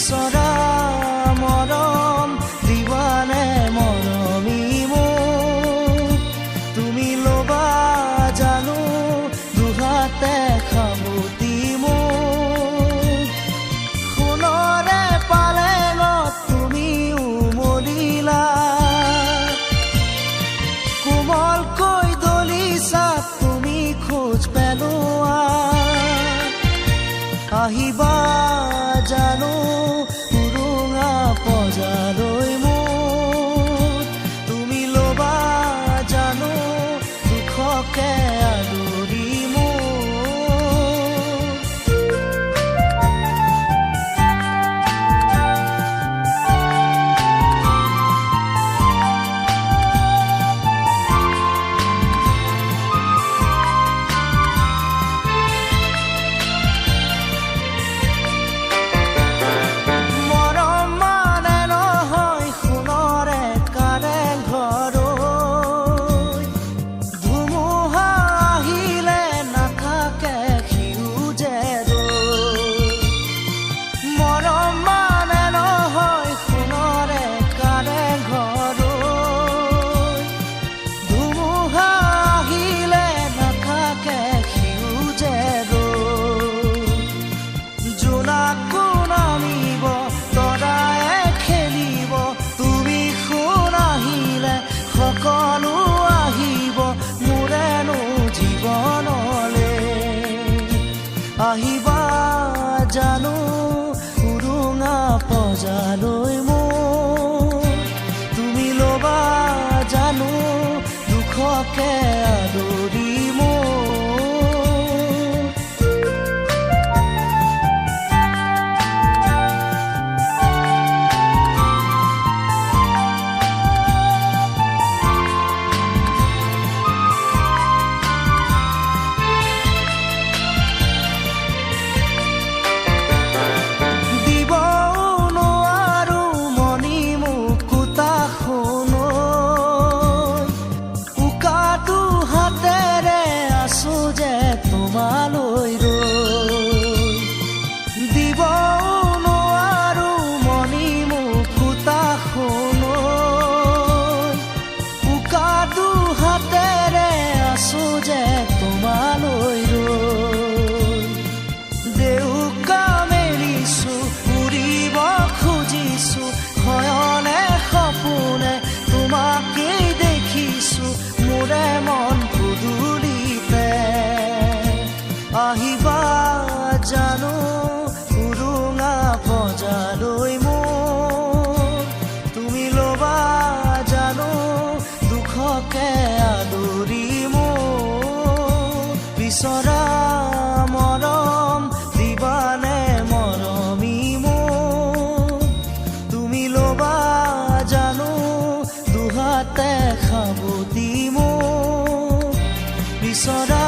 বিচৰা মৰম দিবানে মৰমী মোক তুমি ল'বা জানো দুহাতে খামুতি মোক সোণৰে পালেঙত তুমি উমলিলা কোমলকৈ দলিছাত তুমি খোজ পেলোৱা আহিবা জানো উৰুঙা পজালৈ মোৰ তুমি ল'বা জানো দুখকে আদৰি আহিবা জানো উৰুঙা পজালৈ মোৰ তুমি ল'বা জানো দুখকে আদৰি তোমালৈ দিব নোৱাৰো মনি মুকুতা সোণৈ উকাটো হাতেৰে আছো যে তোমালৈ দেউকা মেলিছো উৰিব খুজিছো শয়নে সপোনে তোমাকেই দেখিছো মোৰে মন পদূলিতে আহিবা জানো উৰুঙা পজালৈ মোৰ তুমি ল'বা জানো দুখকে আদৰি মোক বিচৰা মৰম দিবানে মৰমী মোক তুমি ল'বা জানো দুহাতে খামুতি মোক বিচৰা